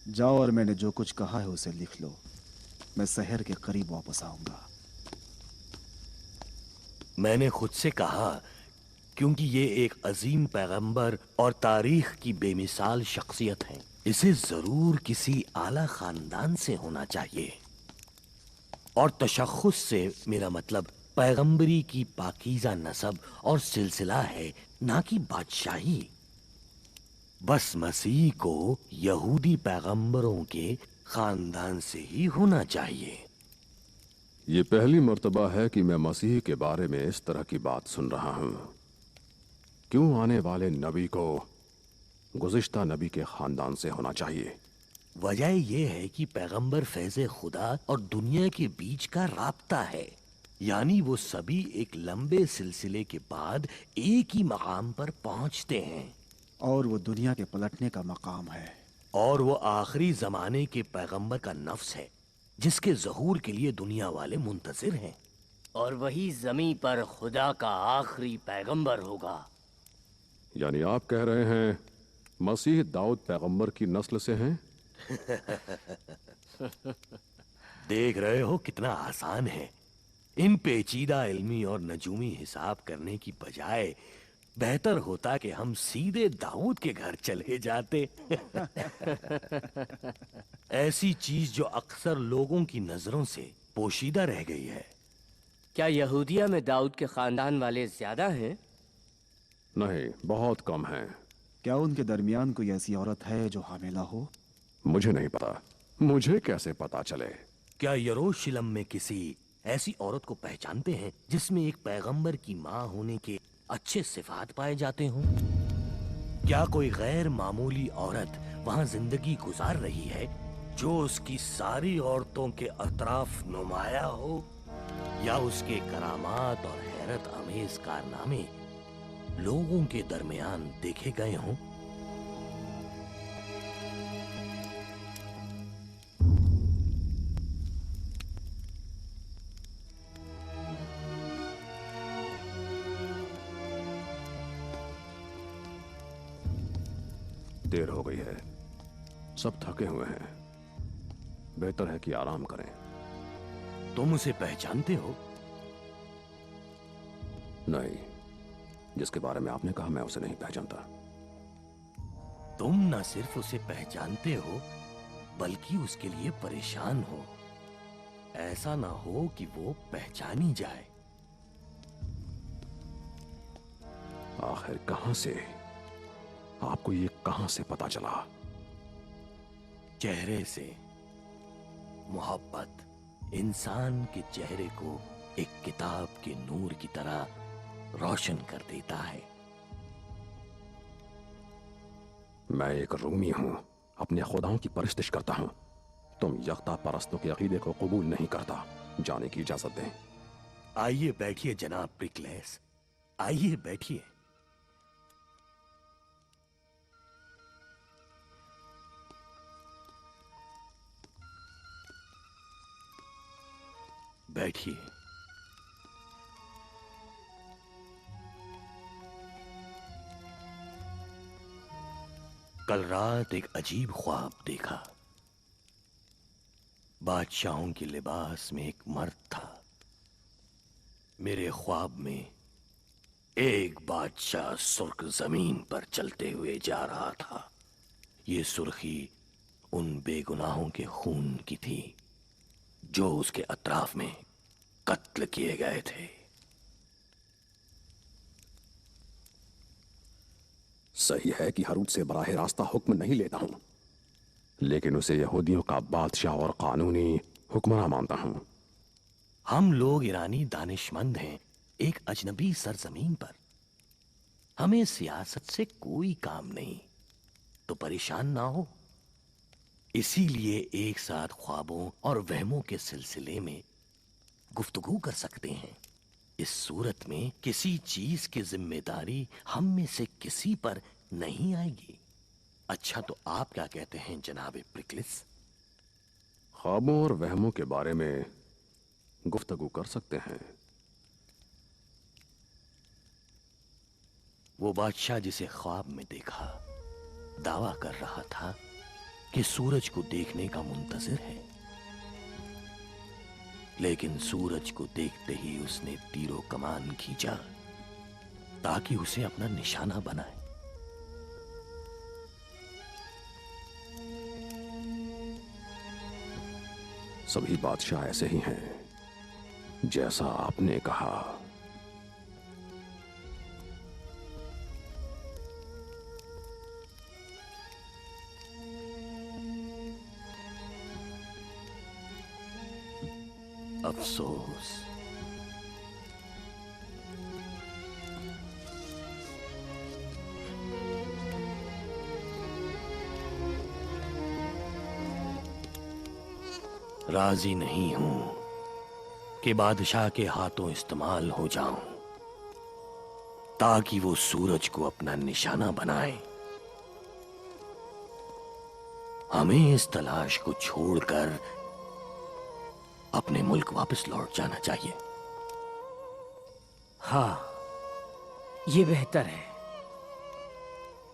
जाओ और मैंने जो कुछ कहा है उसे लिख लो। मैं शहर के करीब वापस आऊंगा। मैंने खुद से कहा, क्योंकि ये एक अजीम पैगंबर और तारीख की बेमिसाल शख्सियत है। इसे जरूर किसी आला खानदान से होना चाहिए। और तशख्खुस से मेरा मतलब पैगंबरी की पाकीज़ा नसब और सिलसिला है, ना कि बादशाही। बस मसीह को यहूदी पैगंबरों के खानदान से ही होना चाहिए। ये पहली मर्तबा है कि मैं मसीह के बारे में इस तरह की बात सुन रहा हूं। क्यों आने वाले नबी को गुज़िश्ता नबी के खानदान से होना चाहिए? वजह यह है कि पैगंबर फैज़ खुदा और दुनिया के बीच का राब्ता है। यानी वो सभी एक लंबे सिलसिले के बाद एक ही मकाम पर पहुंचते हैं। और वो दुनिया के पलटने का मकाम है। और वो आखिरी जमाने के पैगंबर का नफ्स है, जिसके ज़हूर के लिए दुनिया वाले मुंतजिर हैं। और वही जमी पर खुदा का आखिरी पैगंबर होगा। यानी आप कह रहे हैं मसीह दाऊद पैगंबर की नस्ल से हैं? देख रहे हो कितना आसान है। इन पेचीदा इल्मी और नजूमी हिसाब करने की बजाय बेहतर होता कि हम सीधे दाऊद के घर चले जाते। ऐसी चीज जो अक्सर लोगों की नजरों से पोशीदा रह गई है। क्या यहूदिया में दाऊद के खानदान वाले ज्यादा हैं? नहीं, बहुत कम हैं। क्या उनके दरमियान कोई ऐसी औरत है जो हामिला हो? मुझे नहीं पता। मुझे कैसे पता चले? क्या यरूशलेम में किसी ऐसी औरत को पहचानते हैं जिसमें एक पैगंबर की मां होने के अच्छे सिफात पाए जाते हों? क्या कोई गैर मामूली औरत वहां जिंदगी गुजार रही है जो उसकी सारी औरतों के अतराफ नुमाया हो? या उसके करामात और हैरत अमेज कारनामे लोगों के दरमियान देखे गए हों? देर हो गई है, सब थके हुए हैं। बेहतर है कि आराम करें। तुम उसे पहचानते हो? नहीं, जिसके बारे में आपने कहा मैं उसे नहीं पहचानता। तुम न सिर्फ उसे पहचानते हो बल्कि उसके लिए परेशान हो। ऐसा ना हो कि वो पहचानी जाए। आखिर कहां से, आपको ये कहां से पता चला? चेहरे से। मोहब्बत इंसान के चेहरे को एक किताब के नूर की तरह रोशन कर देता है। मैं एक रूमी हूं, अपने खुदाओं की परस्तिश करता हूं। तुम यख्ता परस्तों के अकीदे को कबूल नहीं करता। जाने की इजाजत दें। आइए बैठिए जनाब प्रिकलेस, आइए बैठिए। बैठिए। कल रात एक अजीब ख्वाब देखा। बादशाहों के लिबास में एक मर्द था। मेरे ख्वाब में एक बादशाह सुर्ख जमीन पर चलते हुए जा रहा था। ये सुर्खी उन बेगुनाहों के खून की थी जो उसके अतराफ में कत्ल किए गए थे। सही है कि हरूद से बराह रास्ता हुक्म नहीं लेता हूं, लेकिन उसे यहूदियों का बादशाह और कानूनी हुक्मरान मानता हूं। हम लोग ईरानी दानिशमंद हैं, एक अजनबी सरजमीन पर। हमें सियासत से कोई काम नहीं, तो परेशान ना हो। इसीलिए एक साथ ख्वाबों और वहमों के सिलसिले में गुफ्तगू कर सकते हैं। इस सूरत में किसी चीज की जिम्मेदारी हम में से किसी पर नहीं आएगी। अच्छा, तो आप क्या कहते हैं जनाब प्रिकलिस? ख्वाबों और वहमों के बारे में गुफ्तगू कर सकते हैं। वो बादशाह जिसे ख्वाब में देखा दावा कर रहा था कि सूरज को देखने का मुंतजिर है, लेकिन सूरज को देखते ही उसने तीरों कमान खींचा ताकि उसे अपना निशाना बनाए। सभी बादशाह ऐसे ही हैं, जैसा आपने कहा। अफसोस, राजी नहीं हूं कि बादशाह के हाथों इस्तेमाल हो जाऊं ताकि वो सूरज को अपना निशाना बनाए। हमें इस तलाश को छोड़कर अपने मुल्क वापस लौट जाना चाहिए। हाँ, ये बेहतर है।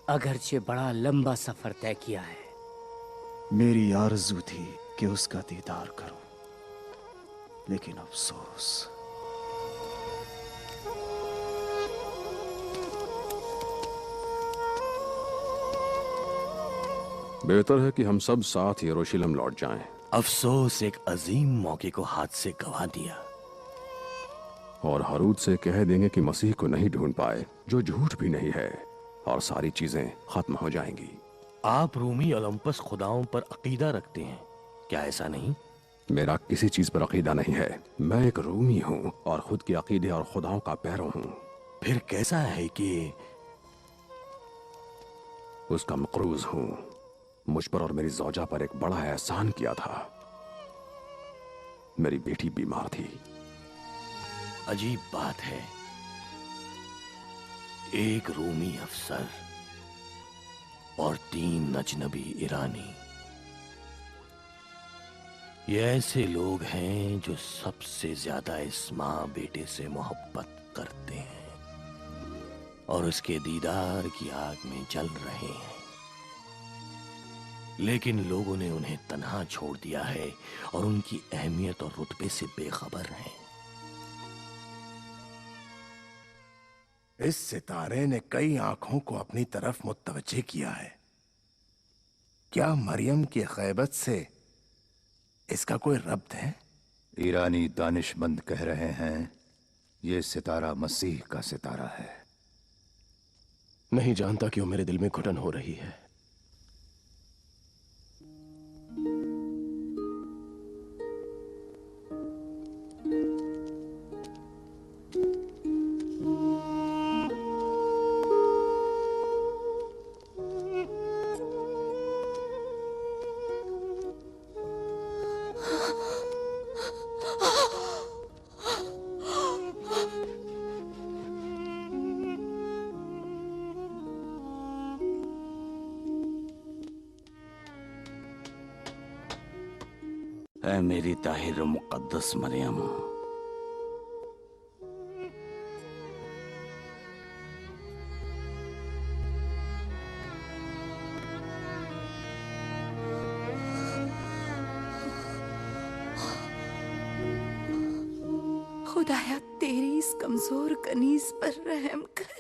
अगरचे बड़ा लंबा सफर तय किया है। मेरी आरज़ू थी कि उसका दीदार करूं, लेकिन अफसोस। बेहतर है कि हम सब साथ यरूशलेम लौट जाएं। अफसोस, एक अजीम मौके को हाथ से गंवा दिया। और हरूद से कह देंगे कि मसीह को नहीं ढूंढ पाए, जो झूठ भी नहीं है, और सारी चीजें खत्म हो जाएंगी। आप रूमी ओलंपस खुदाओं पर अकीदा रखते हैं, क्या ऐसा नहीं? मेरा किसी चीज पर अकीदा नहीं है। मैं एक रूमी हूँ और खुद के अकीदे और खुदाओं का पैरों हूँ। फिर कैसा है कि उसका मकरूज हूँ। मुझ पर और मेरी जौजा पर एक बड़ा एहसान किया था। मेरी बेटी बीमार थी। अजीब बात है, एक रूमी अफसर और 3 अजनबी ईरानी, ये ऐसे लोग हैं जो सबसे ज्यादा इस मां बेटे से मोहब्बत करते हैं और उसके दीदार की आग में जल रहे हैं, लेकिन लोगों ने उन्हें तन्हा छोड़ दिया है और उनकी अहमियत और रुतबे से बेखबर हैं। इस सितारे ने कई आंखों को अपनी तरफ मुतवज्जे किया है। क्या मरियम की गैबत से इसका कोई रब्त है? ईरानी दानिशमंद कह रहे हैं ये सितारा मसीह का सितारा है। नहीं जानता क्यों मेरे दिल में घुटन हो रही है। ऐ मेरी ताहिर मुक़द्दस मरियम, खुदाया तेरी इस कमजोर कनीज पर रहम कर।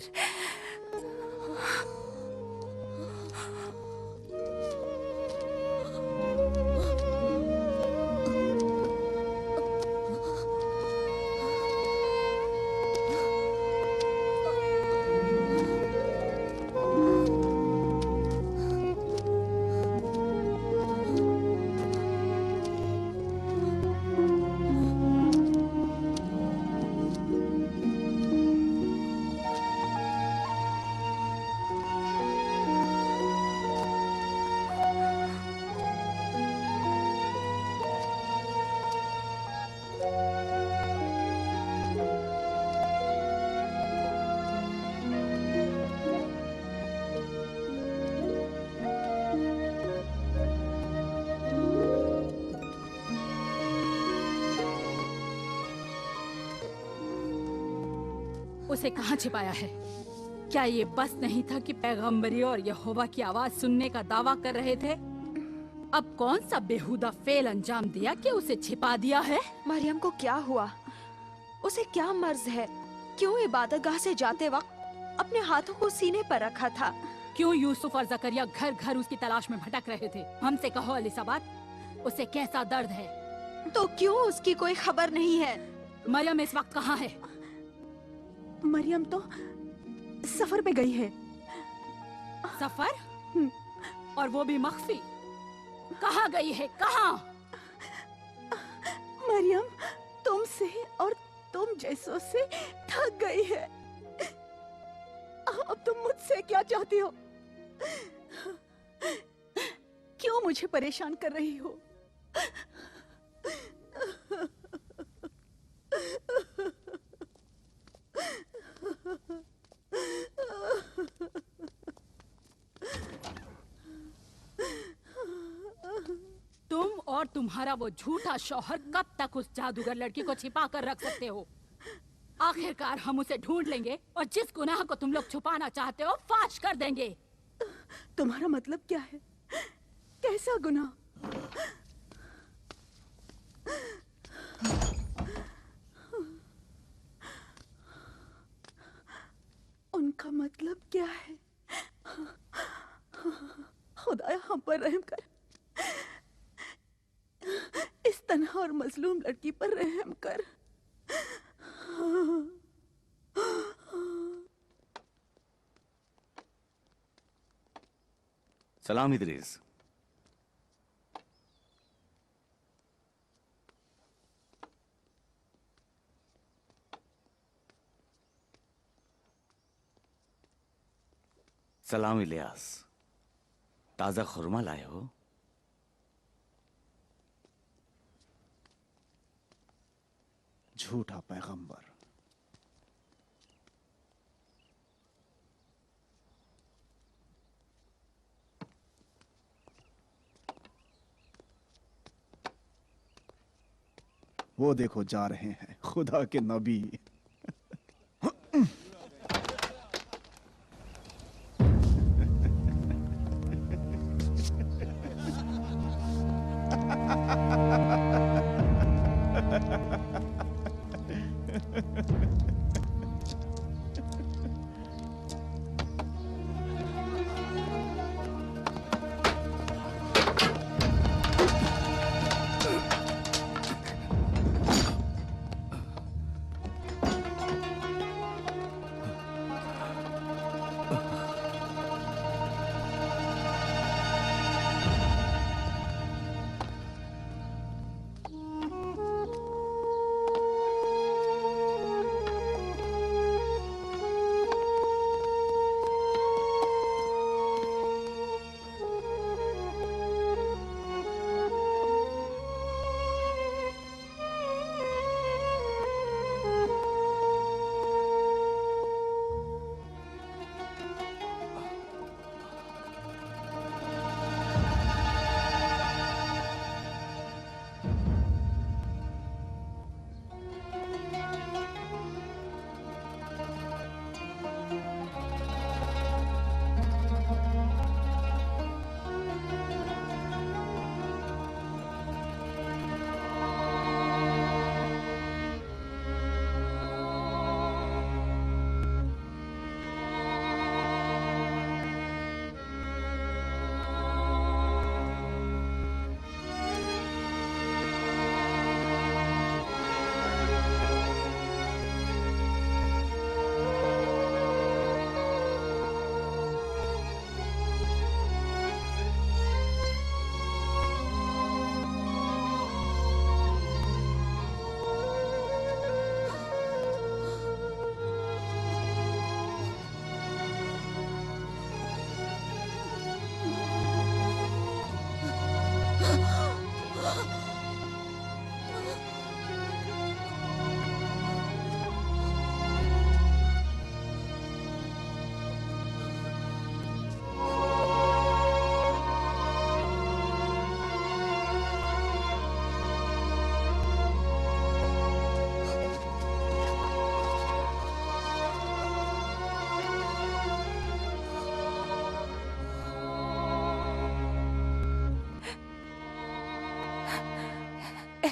उसे कहाँ छिपाया है? क्या ये बस नहीं था कि पैगंबरी और यहोवा की आवाज सुनने का दावा कर रहे थे? अब कौन सा बेहुदा फेल अंजाम दिया कि उसे छिपा दिया है? मरियम को क्या हुआ? उसे क्या मर्ज है? क्यों इबादतगाह से जाते वक्त अपने हाथों को सीने पर रखा था? क्यों यूसुफ और जकरिया घर घर उसकी तलाश में भटक रहे थे? हमसे कहो एलिजाबेथ, उसे कैसा दर्द है? तो क्यों उसकी कोई खबर नहीं है? मरियम इस वक्त कहाँ है? मरियम तो सफर पे गई है। सफर? और वो भी मख्फी? कहाँ गई है? कहाँ? मरियम तुमसे और तुम जैसों से थक गई है। अब तुम मुझसे क्या चाहती हो? क्यों मुझे परेशान कर रही हो? तुम और तुम्हारा वो झूठा शौहर कब तक उस जादूगर लड़की को छिपा कर रख सकते हो? आखिरकार हम उसे ढूंढ लेंगे और जिस गुनाह को तुम लोग छुपाना चाहते हो फाश कर देंगे। तुम्हारा मतलब क्या है? कैसा गुनाह? उनका मतलब क्या है? खुदाया हम पर रहम कर। इस तन्हा और मजलूम लड़की पर रहम कर। सलाम इदरीस। सलाम इलियास। ताजा खुरमा लाए हो? झूठा पैगंबर। वो देखो जा रहे हैं खुदा के नबी।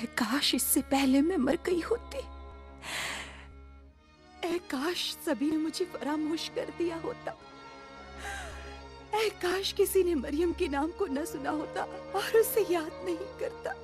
ऐ काश इससे पहले मैं मर गई होती। ऐ काश सभी ने मुझे फरामोश कर दिया होता। ऐ काश किसी ने मरियम के नाम को न सुना होता और उसे याद नहीं करता।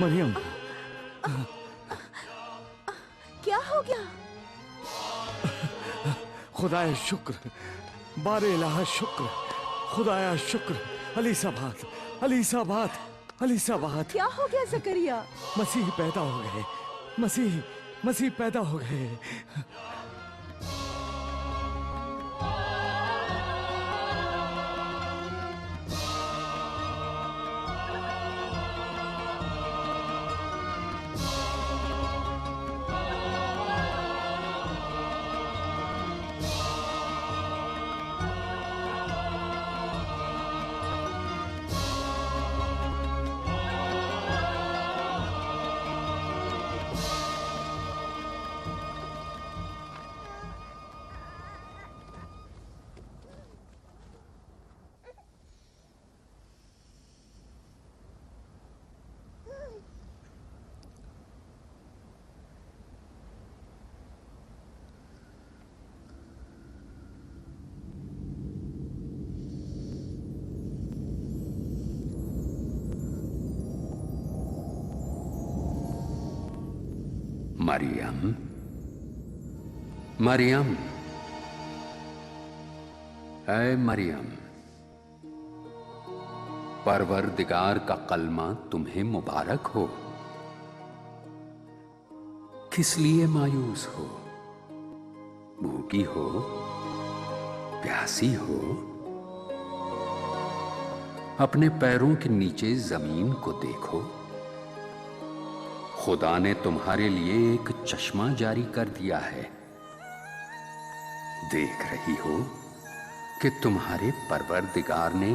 मरियम, क्या हो गया? खुदाया शुक्र, बारे इलाहा शुक्र, खुदाया शुक्र। अलीसाबाद, अलीसाबाद, अलीसाबाद। क्या हो गया जकरिया? मसीह पैदा हो गए, मसीह पैदा हो गए। मरियम, मरियम, ऐ मरियम, परवरदिगार का कलमा तुम्हें मुबारक हो। किस लिए मायूस हो? भूखी हो? प्यासी हो? अपने पैरों के नीचे जमीन को देखो। खुदा ने तुम्हारे लिए एक चश्मा जारी कर दिया है। देख रही हो कि तुम्हारे परवरदिगार ने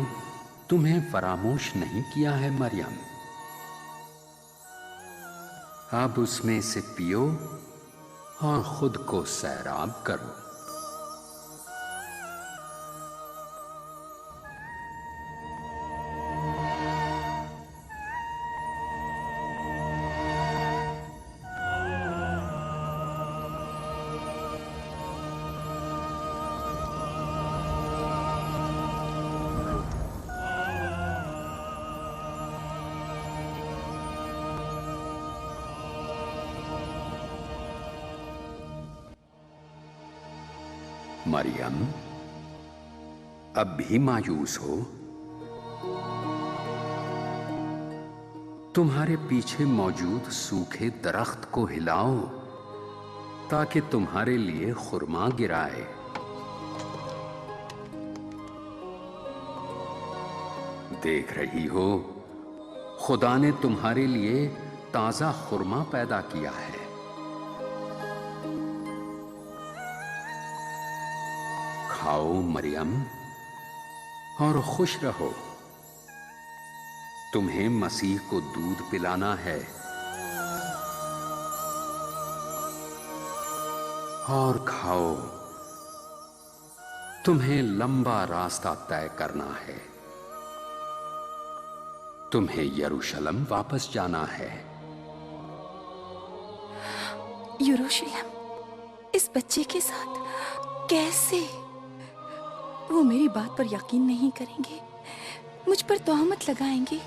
तुम्हें फरामोश नहीं किया है मरियम। अब उसमें से पियो और खुद को सैराब करो। मरियम, अब भी मायूस हो? तुम्हारे पीछे मौजूद सूखे दरख्त को हिलाओ ताकि तुम्हारे लिए खुरमा गिराए। देख रही हो, खुदा ने तुम्हारे लिए ताजा खुरमा पैदा किया है। खाओ मरियम और खुश रहो। तुम्हें मसीह को दूध पिलाना है और खाओ। तुम्हें लंबा रास्ता तय करना है। तुम्हें यरूशलेम वापस जाना है। यरूशलेम? इस बच्चे के साथ कैसे? वो मेरी बात पर यकीन नहीं करेंगे, मुझ पर तोहमत लगाएंगे।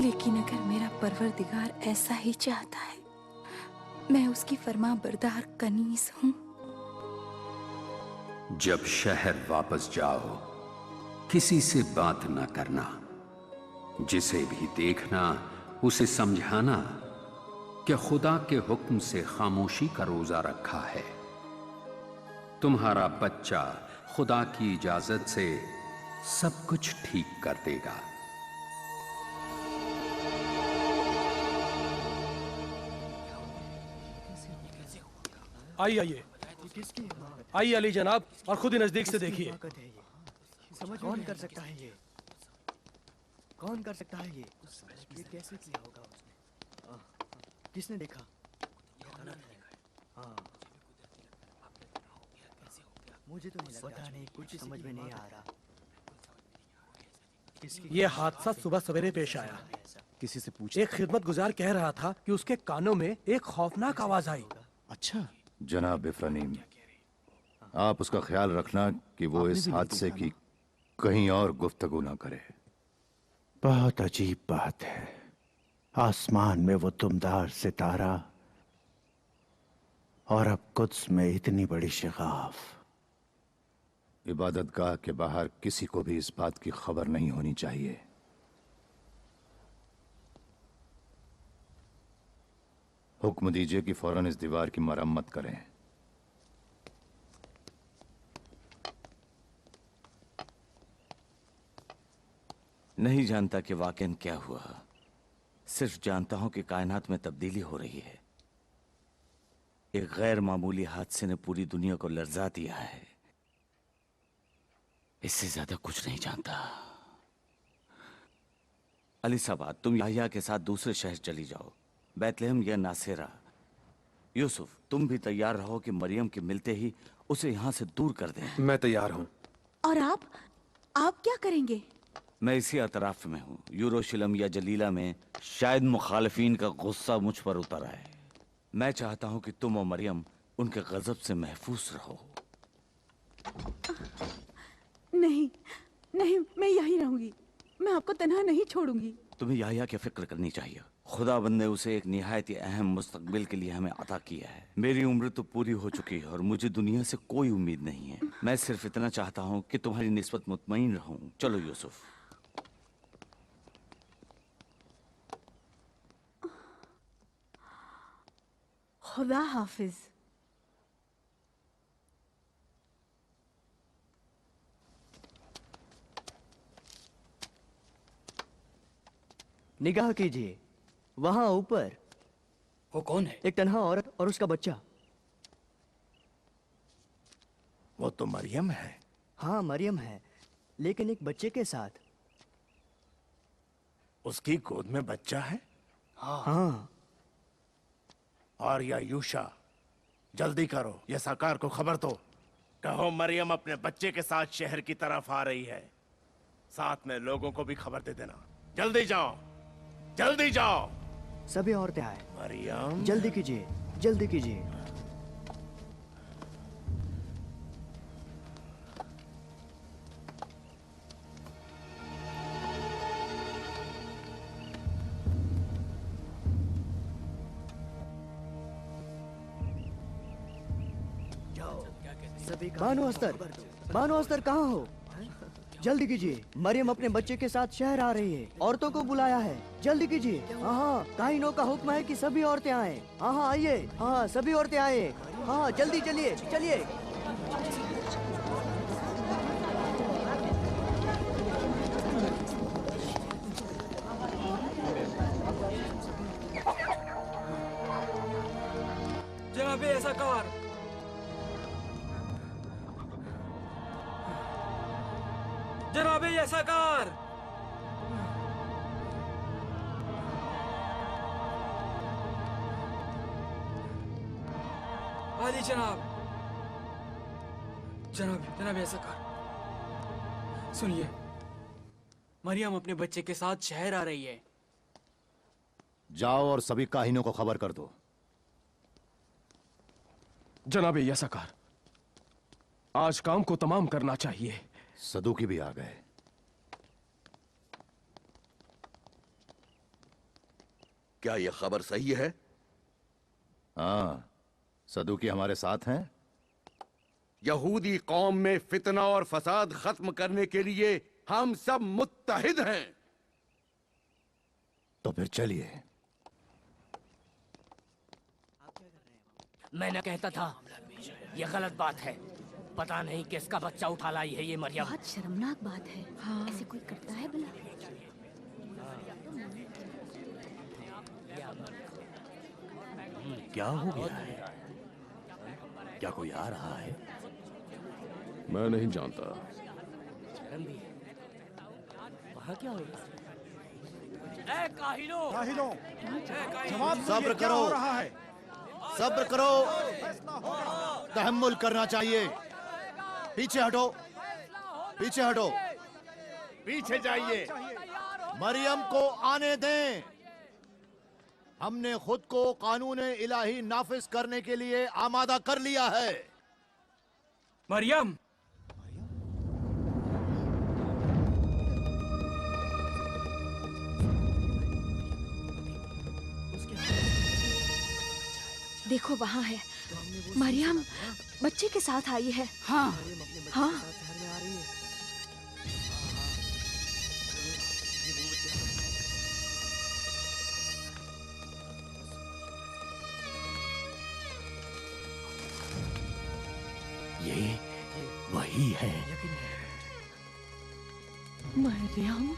लेकिन अगर मेरा परवरदिगार ऐसा ही चाहता है, मैं उसकी फरमा बरदार कनीज हूँ। जब शहर वापस जाओ, किसी से बात ना करना। जिसे भी देखना उसे समझाना कि खुदा के हुक्म से खामोशी का रोजा रखा है। तुम्हारा बच्चा खुदा की इजाजत से सब कुछ ठीक कर देगा। आइए आइए आइए अली जनाब, और खुद ही नजदीक से देखिए। कौन कर सकता है ये? कौन कर सकता है ये कैसे किया होगा उसने? किसने देखा? हाँ, मुझे तो नहीं लगता। पता नहीं, कुछ समझ में नहीं आ रहा। ये हादसा सुबह सवेरे पेश आया। किसी से पूछ। एक खिदमतगुजार कह रहा था कि उसके कानों में एक खौफनाक आवाज आई। अच्छा जनाब इफ्रानीम, आप उसका ख्याल रखना कि वो इस हादसे की कहीं और गुफ्तगू ना करे। बहुत अजीब बात है, आसमान में वो दुमदार सितारा और अब कुद्स में इतनी बड़ी शिगाफ। इबादतगाह के बाहर किसी को भी इस बात की खबर नहीं होनी चाहिए। हुक्म दीजिए कि फौरन इस दीवार की मरम्मत करें। नहीं जानता कि वाकई क्या हुआ, सिर्फ जानता हूं कि कायनात में तब्दीली हो रही है। एक गैर मामूली हादसे ने पूरी दुनिया को लर्जा दिया है। इससे ज्यादा कुछ नहीं जानता। अली साहब, तुम याहिया के साथ दूसरे शहर चली जाओ, बैतलहम या नासेरा। यूसुफ, तुम भी तैयार रहो कि मरियम के मिलते ही उसे यहाँ से दूर कर दें। मैं तैयार हूँ। और आप क्या करेंगे? मैं इसी अतराफ में हूँ। यूरोशलम या जलीला में शायद मुखालिफिन का गुस्सा मुझ पर उतर आए। मैं चाहता हूँ कि तुम और मरियम उनके गजब से महफूज रहो। नहीं नहीं, मैं यहीं रहूंगी। मैं आपको तन्हा नहीं छोड़ूंगी। तुम्हें याहिया की फिक्र करनी चाहिए। खुदाबंद ने उसे एक निहायत अहम मुस्तकबिल के लिए हमें अता किया है। मेरी उम्र तो पूरी हो चुकी है और मुझे दुनिया से कोई उम्मीद नहीं है। मैं सिर्फ इतना चाहता हूँ कि तुम्हारी निस्बत मुतमईन रहूं। चलो यूसुफ। खुदा हाफिज। निगाह कीजिए, वहां ऊपर। वो कौन है? एक तन्हा औरत और उसका बच्चा। वो तो मरियम है। हाँ, मरियम है, लेकिन एक बच्चे के साथ। उसकी गोद में बच्चा है? हाँ। और या यूशा, जल्दी करो, ये सरकार को खबर दो। कहो मरियम अपने बच्चे के साथ शहर की तरफ आ रही है। साथ में लोगों को भी खबर दे देना। जल्दी जाओ, जल्दी जाओ। सभी औरतें आए। मरियम, जल्दी कीजिए, जल्दी कीजिए। बानो अस्तर, बानो अस्तर कहाँ हो? जल्दी कीजिए, मरियम अपने बच्चे के साथ शहर आ रही है। औरतों को बुलाया है, जल्दी कीजिए। हाँ, काहिनों का हुक्म है कि सभी औरतें आए। हाँ आइए, हाँ सभी औरतें आए। हाँ जल्दी चलिए, चलिए। जनाबे ऐसा कार। जनाबे ऐसा कार। आदि जनाब, जनाब ऐसा कार। सुनिए, मरियम अपने बच्चे के साथ शहर आ रही है। जाओ और सभी काहिनों को खबर कर दो। जनाबे यसकार, आज काम को तमाम करना चाहिए। सदूकी भी आ गए। क्या यह खबर सही है? हाँ, सदुकी हमारे साथ हैं। यहूदी कौम में फितना और फसाद खत्म करने के लिए हम सब मुत्तहिद हैं। तो फिर चलिए। मैं न कहता था ये गलत बात है। पता नहीं किसका बच्चा उठा लाई है ये मरियम। बहुत शर्मनाक बात है। हाँ। ऐसे कोई करता है भला? क्या हो गया है? क्या कोई आ रहा है? मैं नहीं जानता। वहाँ क्या होगा? ए काहिलो! सब्र करो, सब्र करो, तहम्मुल करना चाहिए। पीछे हटो, पीछे हटो, पीछे जाइए। मरियम को आने दें। हमने खुद को कानून इलाही नाफिज करने के लिए आमादा कर लिया है। मरियम! देखो वहाँ है मरियम, बच्चे के साथ आई है। हाँ हाँ। ये वही है। मरियम,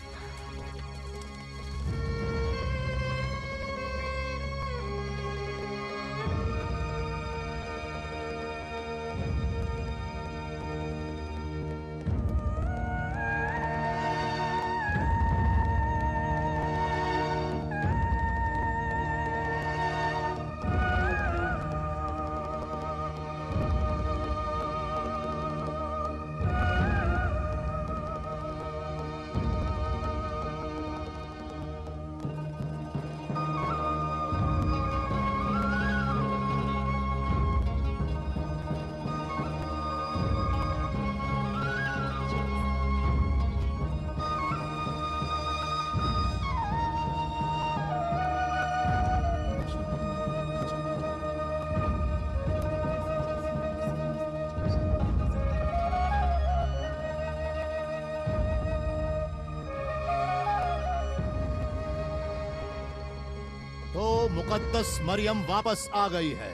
मुकद्दस मरियम वापस आ गई है,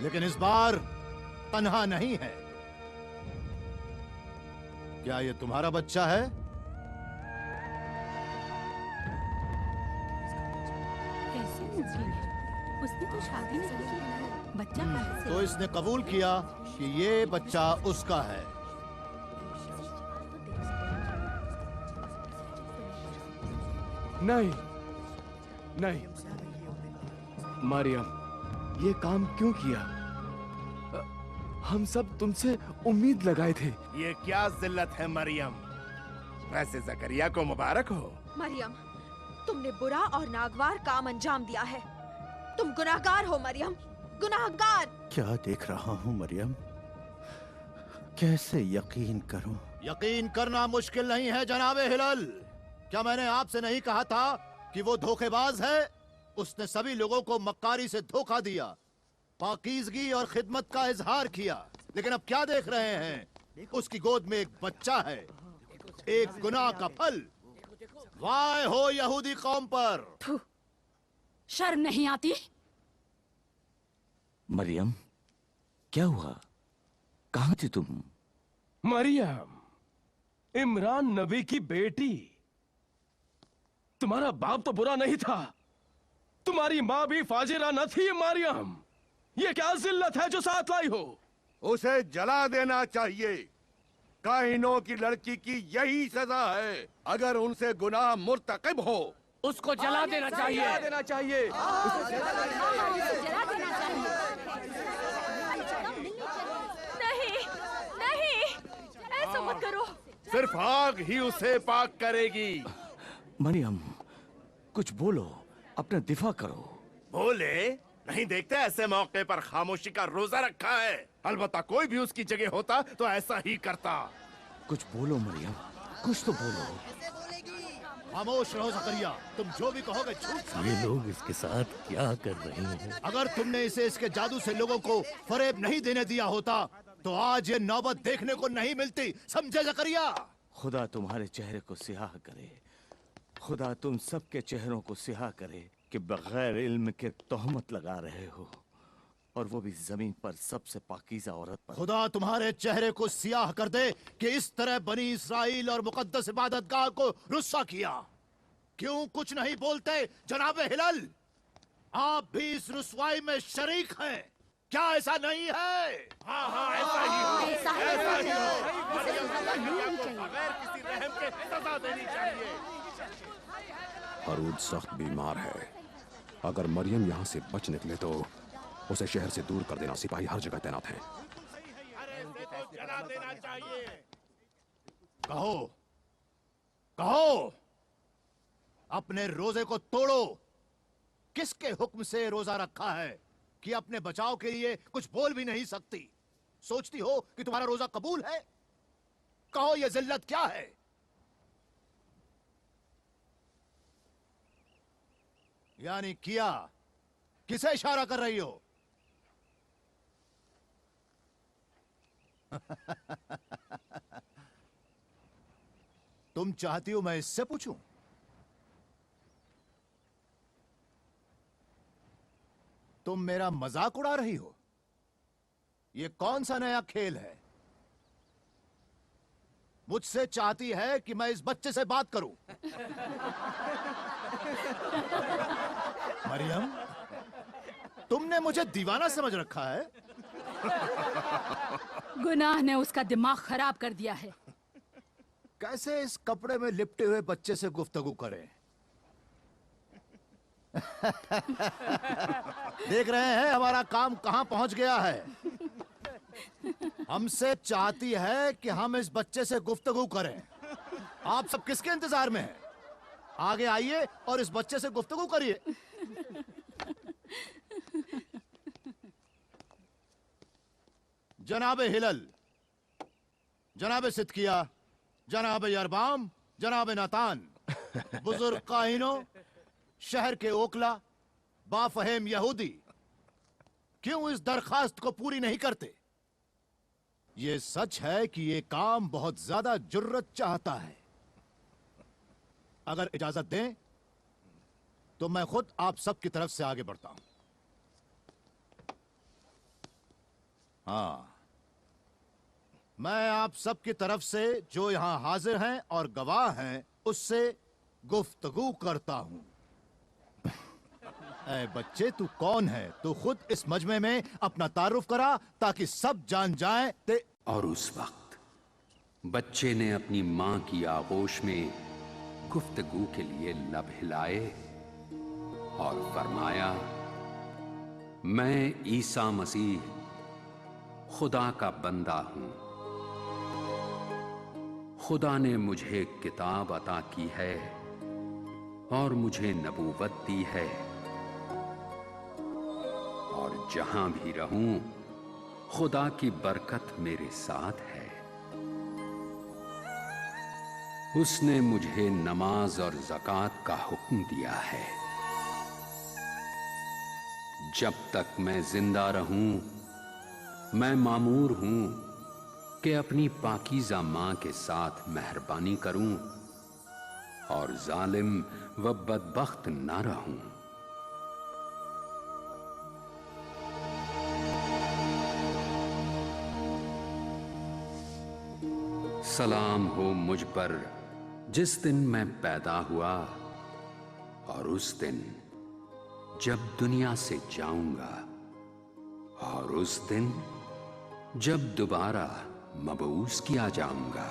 लेकिन इस बार तन्हा नहीं है। क्या ये तुम्हारा बच्चा है? कैसे मुमकिन है? उसने तो शादी नहीं की। बच्चा कहाँ से? तो इसने कबूल किया कि ये बच्चा उसका है। नहीं नहीं, मरियम, ये काम क्यों किया? हम सब तुमसे उम्मीद लगाए थे। ये क्या जिल्लत है मरियम? वैसे जकरिया को मुबारक हो। मरियम, तुमने बुरा और नागवार काम अंजाम दिया है। तुम गुनाहगार हो मरियम, गुनाहगार। क्या देख रहा हूँ मरियम? कैसे यकीन करूं? यकीन करना मुश्किल नहीं है जनाबे हिलाल। क्या मैंने आपसे नहीं कहा था कि वो धोखेबाज है? उसने सभी लोगों को मक्कारी से धोखा दिया, पाकीज़गी और खिदमत का इजहार किया, लेकिन अब क्या देख रहे हैं? उसकी गोद में एक बच्चा है, एक गुनाह का फल। वाह हो यहूदी कौम पर! शर्म नहीं आती? मरियम, क्या हुआ? कहाँ थी तुम? मरियम, इमरान नबी की बेटी। तुम्हारा बाप तो बुरा नहीं था, तुम्हारी माँ भी फाजिरा न थी। मरियम, ये क्या जिल्लत है जो साथ लाई हो? उसे जला देना चाहिए। काहिनों की लड़की की यही सजा है। अगर उनसे गुनाह मुर्तकिब हो, उसको जला देना चाहिए। जला देना चाहिए। नहीं नहीं, ऐसा मत करो। सिर्फ आग ही उसे पाक करेगी। मरियम, कुछ बोलो, अपना दिफा करो। बोले? नहीं देखते ऐसे मौके पर खामोशी का रोजा रखा है। अलबत्ता कोई भी उसकी जगह होता तो ऐसा ही करता। कुछ बोलो मरियम, कुछ तो बोलो। खामोश रहो जकरिया, तुम जो भी कहोगे झूठ। ये लोग इसके साथ क्या कर रहे हैं? अगर तुमने इसे इसके जादू से लोगों को फरेब नहीं देने दिया होता तो आज ये नौबत देखने को नहीं मिलती, समझे जकरिया? खुदा तुम्हारे चेहरे को सियाह करे, खुदा तुम सबके चेहरों को सियाह करे कि बगैर इल्म के तोहमत लगा रहे हो, और वो भी जमीन पर सबसे पाकीज़ा औरत पर। खुदा तुम्हारे चेहरे को सियाह कर दे कि इस तरह बनी इसराइल और मुकद्दस इबादतगाह को रुस्वा किया। क्यों कुछ नहीं बोलते जनाब हिलाल? आप भी इस रुस्वाई में शरीक हैं, क्या ऐसा नहीं है? हाँ हाँ, ऐसा ही हो, ऐसा ही हो। मरियम को बगैर किसी रहम के सजा देनी चाहिए। हारून सख्त बीमार है, अगर मरियम यहाँ से बच निकले तो उसे शहर से दूर कर देना। सिपाही हर जगह तैनात हैं। अरे उसे तो जला देना चाहिए। कहो, कहो, अपने रोजे को तोड़ो। किसके हुक्म से रोजा रखा है कि अपने बचाव के लिए कुछ बोल भी नहीं सकती? सोचती हो कि तुम्हारा रोजा कबूल है? कहो, यह जिल्लत क्या है? यानी किया, किसे इशारा कर रही हो? तुम चाहती हो मैं इससे पूछूं? तुम मेरा मजाक उड़ा रही हो? यह कौन सा नया खेल है? मुझसे चाहती है कि मैं इस बच्चे से बात करूं? मरियम, तुमने मुझे दीवाना समझ रखा है? गुनाह ने उसका दिमाग खराब कर दिया है। कैसे इस कपड़े में लिपटे हुए बच्चे से गुफ्तगू करें? देख रहे हैं हमारा काम कहां पहुंच गया है। हमसे चाहती है कि हम इस बच्चे से गुफ्तगू करें। आप सब किसके इंतजार में हैं? आगे आइए और इस बच्चे से गुफ्तगू करिए। जनाब हिलल, जनाब सिदकिया, जनाब यरबाम, जनाब नातान, बुजुर्ग काहिनों, शहर के ओकला, बाफहम यहूदी, क्यों इस दरखास्त को पूरी नहीं करते? ये सच है कि ये काम बहुत ज्यादा जुर्रत चाहता है। अगर इजाजत दें तो मैं खुद आप सब की तरफ से आगे बढ़ता हूं। हाँ, मैं आप सब की तरफ से जो यहां हाजिर हैं और गवाह हैं उससे गुफ्तगू करता हूं। ऐ बच्चे, तू कौन है? तू खुद इस मजमे में अपना तारुफ करा ताकि सब जान जाएं ते। और उस वक्त बच्चे ने अपनी मां की आगोश में गुफ्तगू के लिए लब हिलाए और फरमाया, मैं ईसा मसीह खुदा का बंदा हूं। खुदा ने मुझे किताब अता की है और मुझे नबूवत दी है, और जहां भी रहूं खुदा की बरकत मेरे साथ है। उसने मुझे नमाज और ज़कात का हुक्म दिया है। जब तक मैं जिंदा रहूं मैं मामूर हूं कि अपनी पाकीज़ा मां के साथ मेहरबानी करूं और जालिम व बदबख्त ना रहूं। सलाम हो मुझ पर जिस दिन मैं पैदा हुआ और उस दिन जब दुनिया से जाऊंगा, और उस दिन जब दोबारा मबऊस किया जाऊंगा।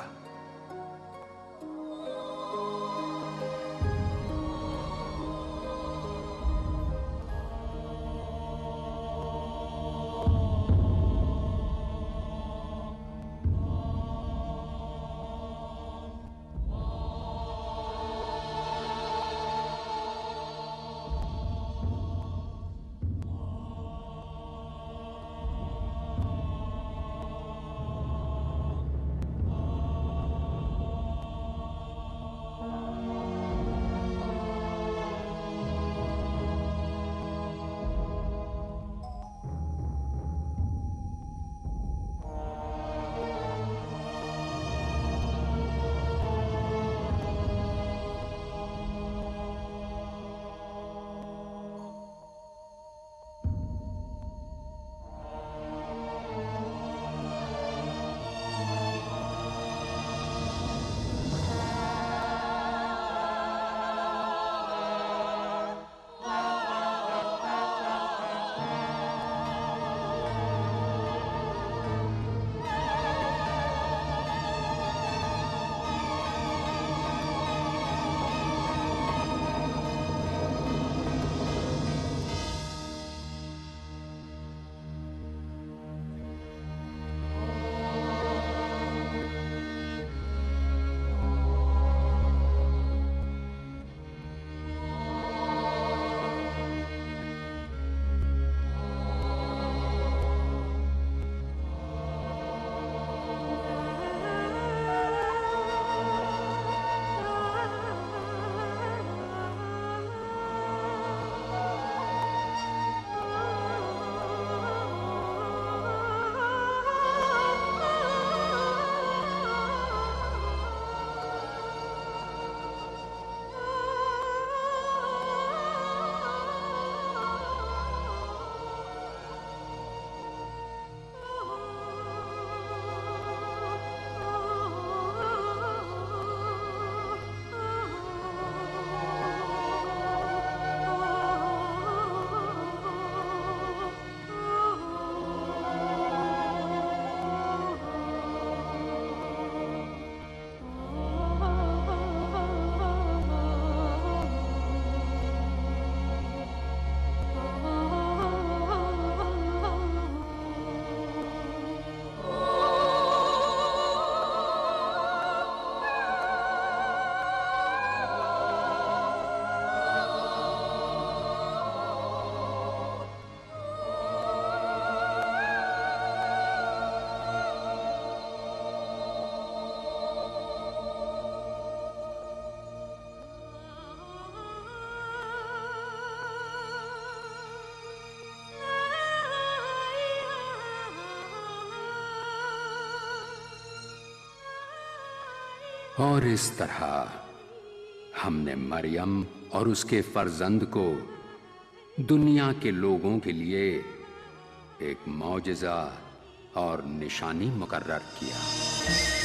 और इस तरह हमने मरियम और उसके फर्जंद को दुनिया के लोगों के लिए एक मौजज़ा और निशानी मुकर्रर किया।